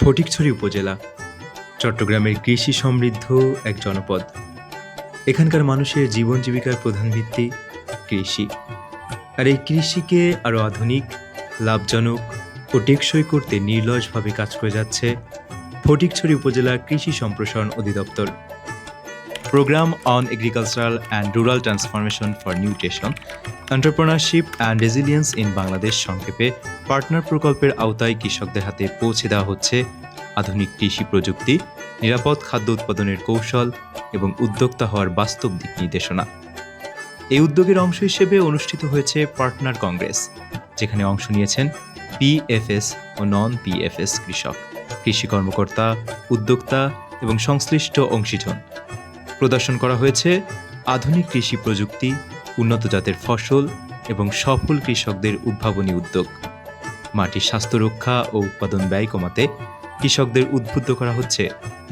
ফটিকছড়ি উপজেলা চট্টগ্রামের কৃষি সমৃদ্ধ এক জনপদ। এখানকার মানুষের জীবন জীবিকার প্রধান ভিত্তি কৃষি। আর এই কৃষিকে আরও আধুনিক, লাভজনক ও টেকসই করতে নির্লসভাবে কাজ করে যাচ্ছে ফটিকছড়ি উপজেলা কৃষি সম্প্রসারণ অধিদপ্তর। Programme on agricultural and rural transformation for nutrition, entrepreneurship and resilience in Bangladesh সংক্ষেপে পার্টনার প্রকল্পের আওতায় কৃষকদের হাতে পৌঁছে দেওয়া হচ্ছে আধুনিক কৃষি প্রযুক্তি, নিরাপদ খাদ্য উৎপাদনের কৌশল এবং উদ্যোক্তা হওয়ার বাস্তব দিক নির্দেশনা। এই উদ্যোগের অংশ হিসেবে অনুষ্ঠিত হয়েছে পার্টনার কংগ্রেস, যেখানে অংশ নিয়েছেন পিএফএস ও নন পিএফএস কৃষক, কৃষি কর্মকর্তা, উদ্যোক্তা এবং সংশ্লিষ্ট অংশীজন। প্রদর্শন করা হয়েছে আধুনিক কৃষি প্রযুক্তি, উন্নত জাতের ফসল এবং সফল কৃষকদের উদ্ভাবনী উদ্যোগ। মাটির স্বাস্থ্য রক্ষা ও উৎপাদন ব্যয় কমাতে কৃষকদের উদ্বুদ্ধ করা হচ্ছে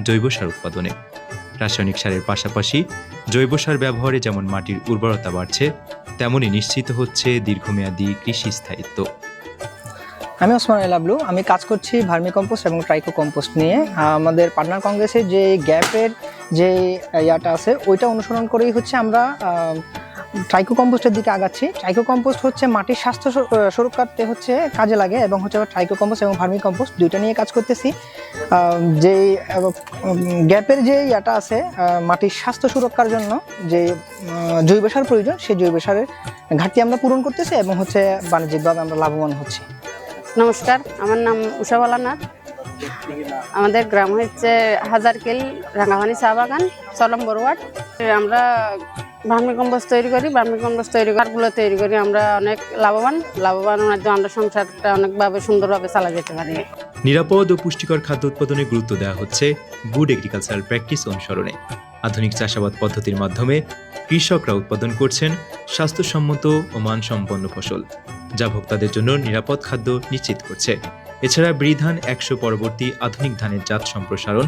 জৈব সার উৎপাদনে। রাসায়নিক সারের পাশাপাশি জৈব সার ব্যবহারে যেমন মাটির উর্বরতা বাড়ছে, তেমনই নিশ্চিত হচ্ছে দীর্ঘমেয়াদী কৃষি স্থায়িত্ব। আমি ওসমান এলাবলু, আমি কাজ করছি ভার্মি কম্পোস্ট এবং ট্রাইকো কম্পোস্ট নিয়ে। আমাদের পার্টনার কংগ্রেসের যে গ্যাপের যে ইয়াটা আছে ওইটা অনুসরণ করেই হচ্ছে আমরা ট্রাইকো কম্পোস্টের দিকে আগাচ্ছি। ট্রাইকো কম্পোস্ট হচ্ছে মাটির স্বাস্থ্য সুরক্ষাতে হচ্ছে কাজে লাগে এবং হচ্ছে ট্রাইকো কম্পোস্ট এবং ভার্মি কম্পোস্ট দুইটা নিয়ে কাজ করতেছি। যে গ্যাপের যে ইয়াটা আছে মাটির স্বাস্থ্য সুরক্ষার জন্য যে জৈব সার প্রয়োজন, সেই জৈব সারের ঘাটতি আমরা পূরণ করতেছি এবং হচ্ছে বাণিজ্যিকভাবে আমরা লাভবান হচ্ছি। নমস্কার, আমার নাম উষা বালানাথ। আমাদের গ্রাম হচ্ছে হাজারকেল, রাঙাপানি চা বাগান, 6 নম্বর ওয়ার্ড। আমরা ভার্মি কম্পোস্ট তৈরি করি, সারগুলো তৈরি করি। আমরা অনেক লাভবানের মাধ্যমে আমরা সংসারটা অনেকভাবে সুন্দরভাবে চালা যেতে পারি। নিরাপদ ও পুষ্টিকর খাদ্য উৎপাদনে গুরুত্ব দেওয়া হচ্ছে গুড এগ্রিকালচারাল প্র্যাকটিস অনুসরণে। আধুনিক চাষাবাদ পদ্ধতির মাধ্যমে কৃষকরা উৎপাদন করছেন স্বাস্থ্যসম্মত ও মানসম্পন্ন ফসল, যা ভোক্তাদের জন্য নিরাপদ খাদ্য নিশ্চিত করছে। এছাড়া বিধান 100 পরবর্তী আধুনিক ধানের জাত সম্প্রসারণ,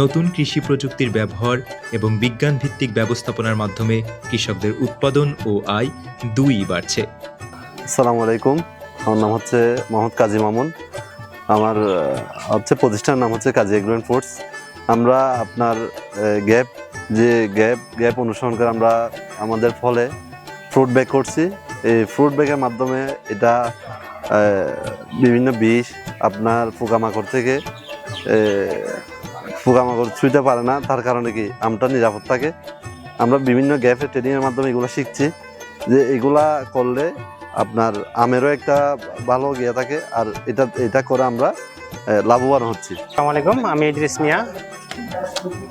নতুন কৃষি প্রযুক্তির ব্যবহার এবং বিজ্ঞান ভিত্তিক ব্যবস্থাপনার মাধ্যমে কৃষকদের উৎপাদন ও আয় দুইই বাড়ছে। আসসালামু আলাইকুম, আমার নাম হচ্ছে মোহাম্মদ কাজী মামুন। আমার প্রতিষ্ঠানের নাম হচ্ছে কাজী এগ্রো অ্যান্ড ফুডস। আমরা আপনার গ্যাপ অনুসরণ করে আমরা আমাদের ফলে ফ্রুট ব্যাগ করছি। এই ফ্রুট ব্যাগের মাধ্যমে এটা বিভিন্ন বিষ আপনার পোকামাকড় থেকে পোকামাকড় ছুঁতে পারে না, তার কারণে কি আমটা নিরাপদ থাকে। আমরা বিভিন্ন গ্যাপের ট্রেনিংয়ের মাধ্যমে এগুলো শিখছি যে এগুলা করলে আপনার আমেরও একটা ভালো ইয়ে থাকে, আর এটা করে আমরা লাভবান হচ্ছি। আসসালামু আলাইকুম, আমি ইদ্রিস মিয়া,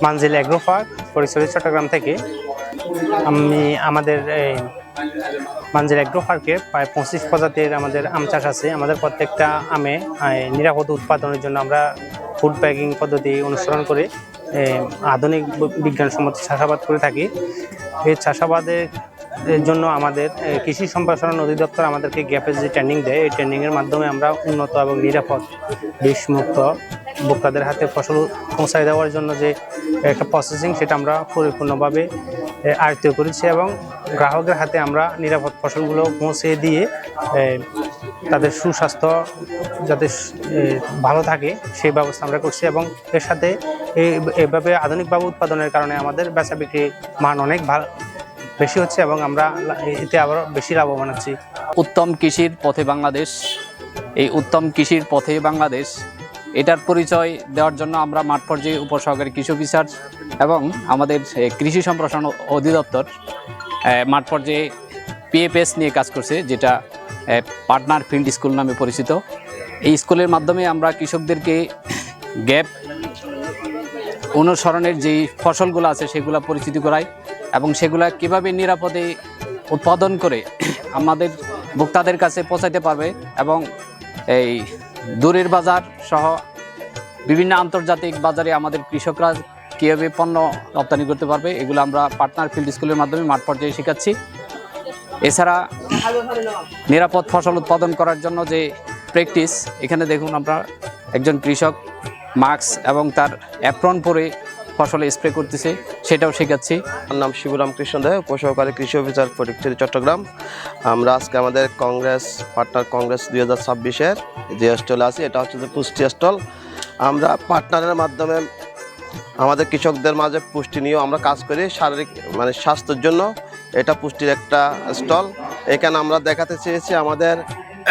মানজিল এগ্রো পার্ক, ফটিকছড়ি, চট্টগ্রাম থেকে। আমি আমাদের মানজিল এগ্রো পার্কে প্রায় 25 প্রজাতির আমাদের আম চাষ আছে। আমাদের প্রত্যেকটা আমে নিরাপদ উৎপাদনের জন্য আমরা ফুড প্যাকিং পদ্ধতি অনুসরণ করে আধুনিক বিজ্ঞানসম্মত চাষাবাদ করে থাকি। এই চাষাবাদের জন্য আমাদের কৃষি সম্প্রসারণ অধিদপ্তর আমাদেরকে গ্যাপের যে ট্রেনিং দেয়, এই ট্রেনিংয়ের মাধ্যমে আমরা উন্নত এবং নিরাপদ বিষমুক্ত ভোক্তাদের হাতে ফসল পৌঁছায় দেওয়ার জন্য যে একটা প্রসেসিং, সেটা আমরা পরিপূর্ণভাবে আয়ত্ত করেছি এবং গ্রাহকের হাতে আমরা নিরাপদ ফসলগুলো পৌঁছে দিয়ে তাদের সুস্বাস্থ্য যাতে ভালো থাকে সেই ব্যবস্থা আমরা করছি। এবং এর সাথে এইভাবে আধুনিকভাবে উৎপাদনের কারণে আমাদের বেচা বিক্রি মান অনেক বেশি হচ্ছে এবং আমরা এতে আবার বেশি লাভবান হচ্ছি। উত্তম কৃষির পথে বাংলাদেশ, এই উত্তম কৃষির পথে বাংলাদেশ এটার পরিচয় দেওয়ার জন্য আমরা মাঠ পর্যায়ে উপসহকারী কৃষি অফিসার এবং আমাদের কৃষি সম্প্রসারণ অধিদপ্তর মাঠ পর্যায়ে পিএফএস নিয়ে কাজ করছে, যেটা পার্টনার ফিল্ড স্কুল নামে পরিচিত। এই স্কুলের মাধ্যমে আমরা কৃষকদেরকে গ্যাপ অনুসরণের যেই ফসলগুলো আছে সেগুলো পরিচিতি করাই এবং সেগুলা কিভাবে নিরাপদে উৎপাদন করে আমাদের ভোক্তাদের কাছে পৌঁছাতে পারবে এবং এই দূরের বাজার সহ বিভিন্ন আন্তর্জাতিক বাজারে আমাদের কৃষকরা কীভাবে পণ্য রপ্তানি করতে পারবে, এগুলো আমরা পার্টনার ফিল্ড স্কুলের মাধ্যমে মাঠ পর্যায়ে শেখাচ্ছি। এছাড়া নিরাপদ ফসল উৎপাদন করার জন্য যে প্র্যাকটিস, এখানে দেখুন আমরা একজন কৃষক মাস্ক এবং তার অ্যাপ্রন পরে ফসলে স্প্রে করতেছে, সেটাও শেখাচ্ছি। আমার নাম শিবরাম কৃষ্ণ দে, উপসহকারী কৃষি অফিসার ফটিকছড়ি, চট্টগ্রাম। আমরা আজকে আমাদের পার্টনার কংগ্রেস 2026-এর যে স্টলে আছি, এটা হচ্ছে যে পুষ্টি স্টল। আমরা পার্টনারের মাধ্যমে আমাদের কৃষকদের মাঝে পুষ্টি নিয়েও আমরা কাজ করি। শারীরিক মানে স্বাস্থ্যের জন্য এটা পুষ্টির একটা স্টল। এখানে আমরা দেখাতে চেয়েছি আমাদের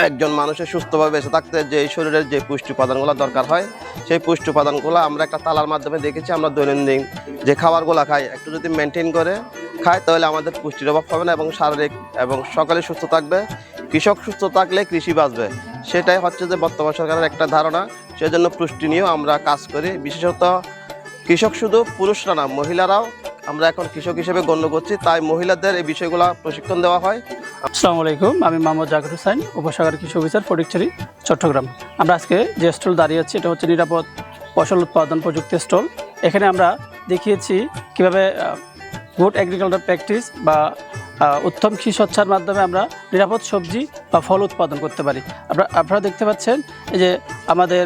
একজন মানুষের সুস্থভাবে বেঁচে থাকতে যে শরীরের যে পুষ্টি উপাদানগুলো দরকার হয়, সেই পুষ্টি উপাদানগুলো আমরা একটা তালার মাধ্যমে দেখেছি। আমরা দৈনন্দিন যে খাবারগুলো খাই একটু যদি মেনটেন করে খাই তাহলে আমাদের পুষ্টির অভাব হবে না এবং শারীরিক এবং সকলে সুস্থ থাকবে। কৃষক সুস্থ থাকলে কৃষি বাঁচবে, সেটাই হচ্ছে যে বর্তমান সরকারের একটা ধারণা। সেজন্য পুষ্টি নিয়েও আমরা কাজ করি। বিশেষত কৃষক শুধু পুরুষরা না, মহিলারাও আমরা এখন কৃষক হিসেবে গণ্য করছি, তাই মহিলাদের এই বিষয়গুলো প্রশিক্ষণ দেওয়া হয়। আসসালামু আলাইকুম, আমি মোহাম্মদ জাকির হোসেন, উপসাগর কৃষি অফিসার, ফটিকছড়ি, চট্টগ্রাম। আমরা আজকে যে স্টল দাঁড়িয়ে আছি এটা হচ্ছে নিরাপদ ফসল উৎপাদন প্রযুক্তি স্টল। এখানে আমরা দেখিয়েছি কিভাবে গুড এগ্রিকালচার প্র্যাকটিস বা উত্তম কৃষি স্বচ্ছার মাধ্যমে আমরা নিরাপদ সবজি বা ফল উৎপাদন করতে পারি। আপনারা দেখতে পাচ্ছেন এই যে আমাদের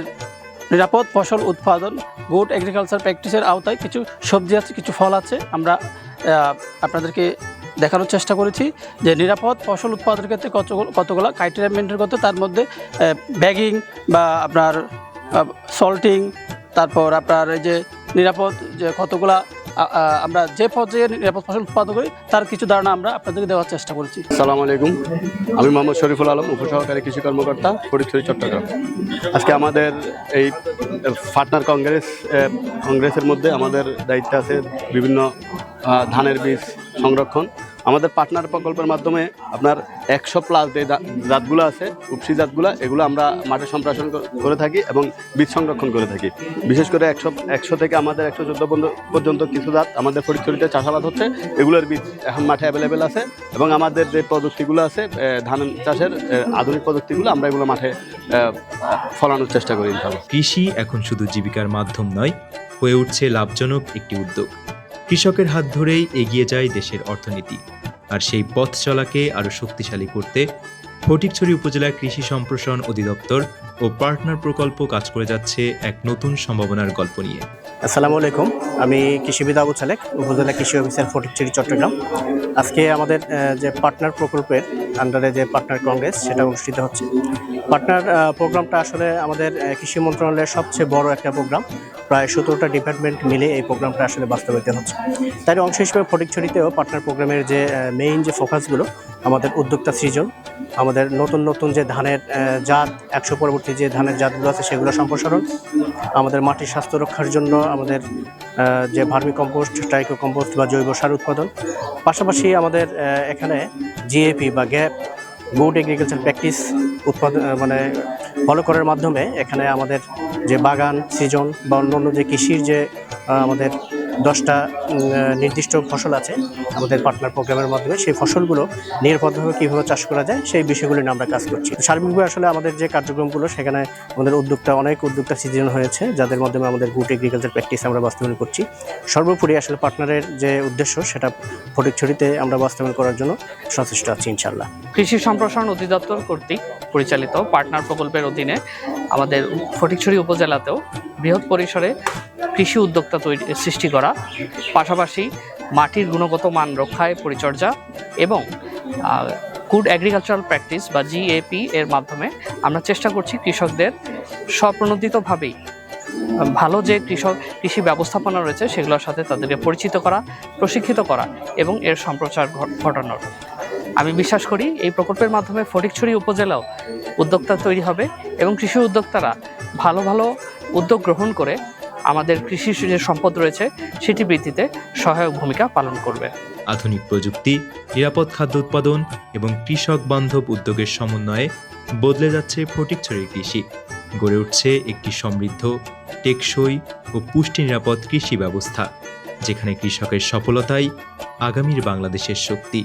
নিরাপদ ফসল উৎপাদন গুড এগ্রিকালচার প্র্যাকটিসের আওতায় কিছু সবজি আছে, কিছু ফল আছে। আমরা আপনাদেরকে দেখানোর চেষ্টা করেছি যে নিরাপদ ফসল উৎপাদনের ক্ষেত্রে কতগুলো ক্রাইটেরিয়া মেনটেন করতে, তার মধ্যে ব্যাগিং বা আপনার সল্টিং, তারপর আপনার এই যে নিরাপদ যে কতগুলা আমরা যে পর্যায়ে নিরাপদ ফসল উৎপাদন করি তার কিছু ধারণা আমরা আপনাদেরকে দেওয়ার চেষ্টা করেছি। আসসালামু আলাইকুম, আমি মোহাম্মদ শরীফুল আলম, উপসহকারী কৃষি কর্মকর্তা, ফটিকছড়ি, চট্টগ্রাম। আজকে আমাদের এই পার্টনার কংগ্রেসের মধ্যে আমাদের দায়িত্ব আছে বিভিন্ন ধানের বীজ সংরক্ষণ। আমাদের পার্টনার প্রকল্পের মাধ্যমে আপনার 100+ যে জাতগুলো আছে, উপসি জাতগুলো, এগুলো আমরা মাঠে সম্প্রসারণ করে থাকি এবং বীজ সংরক্ষণ করে থাকি। বিশেষ করে 100 থেকে আমাদের 114 পর্যন্ত কিছু জাত আমাদের ফটিকছড়িতে চাষাবাদ হচ্ছে। এগুলোর বীজ এখন মাঠে অ্যাভেলেবেল আছে এবং আমাদের যে প্রযুক্তিগুলো আছে ধান চাষের আধুনিক প্রযুক্তিগুলো আমরা এগুলো মাঠে ফলানোর চেষ্টা করি। কৃষি এখন শুধু জীবিকার মাধ্যম নয়, হয়ে উঠছে লাভজনক একটি উদ্যোগ। কৃষকের হাত ধরেই এগিয়ে যায় দেশের অর্থনীতি। আর সেই পথ চলাকে আরও শক্তিশালী করতে ফটিকছড়ি উপজেলা কৃষি সম্প্রসারণ অধিদপ্তর ও পার্টনার প্রকল্প কাজ করে যাচ্ছে এক নতুন সম্ভাবনার গল্প নিয়ে। আসসালামু আলাইকুম, আমি কৃষিবিদ আবু সালেক, উপজেলা কৃষি অফিসার, ফটিকছড়ি, চট্টগ্রাম। আজকে আমাদের যে পার্টনার প্রকল্পের আন্ডারে যে পার্টনার কংগ্রেস সেটা অনুষ্ঠিত হচ্ছে। পার্টনার প্রোগ্রামটা আসলে আমাদের কৃষি মন্ত্রণালয়ের সবচেয়ে বড় একটা প্রোগ্রাম। প্রায় 17টা ডিপার্টমেন্ট মিলে এই প্রোগ্রামটা আসলে বাস্তবায়িত হচ্ছে। তার অংশ হিসেবে ফটিকছড়িতেও পার্টনার প্রোগ্রামের যে মেইন যে ফোকাসগুলো, আমাদের উদ্যোক্তা সৃজন, আমাদের নতুন নতুন যে ধানের জাত, 100 পরবর্তী যে ধানের জাতগুলো আছে সেগুলো সম্প্রসারণ, আমাদের মাটির স্বাস্থ্য রক্ষার জন্য আমাদের যে ভার্মি কম্পোস্ট, ট্রাইকো কম্পোস্ট বা জৈব সার উৎপাদন, পাশাপাশি আমাদের এখানে জিএপি বা গ্যাপ গুড এগ্রিকালচার প্র্যাকটিস উৎপাদন মানে ফলো করার মাধ্যমে এখানে আমাদের যে বাগান সৃজন বা অন্যান্য যে কৃষির যে আমাদের 10টা নির্দিষ্ট ফসল আছে আমাদের পার্টনার প্রোগ্রামের মাধ্যমে, সেই ফসলগুলো নিরাপদভাবে কীভাবে চাষ করা যায় সেই বিষয়গুলো নিয়ে আমরা কাজ করছি। সার্বিকভাবে আসলে আমাদের যে কার্যক্রমগুলো সেখানে আমাদের অনেক উদ্যোক্তা সৃজন হয়েছে, যাদের মাধ্যমে আমাদের গুড এগ্রিকালচার প্র্যাকটিস আমরা বাস্তবায়ন করছি। সর্বোপরি আসলে পার্টনারের যে উদ্দেশ্য সেটা ফটিকছড়িতে আমরা বাস্তবায়ন করার জন্য সচেষ্ট আছি ইনশাআল্লাহ। কৃষি সম্প্রসারণ অধিদপ্তর কর্তৃক পরিচালিত পার্টনার প্রকল্পের অধীনে আমাদের ফটিকছড়ি উপজেলাতেও বৃহৎ পরিসরে কৃষি উদ্যোক্তা সৃষ্টি করা, পাশাপাশি মাটির গুণগত মান রক্ষায় পরিচর্যা এবং গুড এগ্রিকালচারাল প্র্যাকটিস বা জিএপি এর মাধ্যমে আমরা চেষ্টা করছি কৃষকদের স্বপ্রণোদিতভাবেই ভালো যে কৃষি ব্যবস্থাপনা রয়েছে সেগুলোর সাথে তাদেরকে পরিচিত করা, প্রশিক্ষিত করা এবং এর সম্প্রচার ঘটানোর। আমি বিশ্বাস করি এই প্রকল্পের মাধ্যমে ফটিকছড়ি উপজেলাও উদ্যোক্তা তৈরি হবে এবং কৃষি উদ্যোক্তারা ভালো ভালো উদ্যোগ গ্রহণ করে আমাদের কৃষি যে সম্পদ রয়েছে সেটি বৃদ্ধিতে সহায়ক ভূমিকা পালন করবে। আধুনিক প্রযুক্তি, নিরাপদ খাদ্য উৎপাদন এবং কৃষক বান্ধব উদ্যোগের সমন্বয়ে বদলে যাচ্ছে ফটিকছড়ির কৃষি। গড়ে উঠছে একটি সমৃদ্ধ, টেকসই ও পুষ্টি নিরাপদ কৃষি ব্যবস্থা, যেখানে কৃষকের সফলতাই আগামীর বাংলাদেশের শক্তি।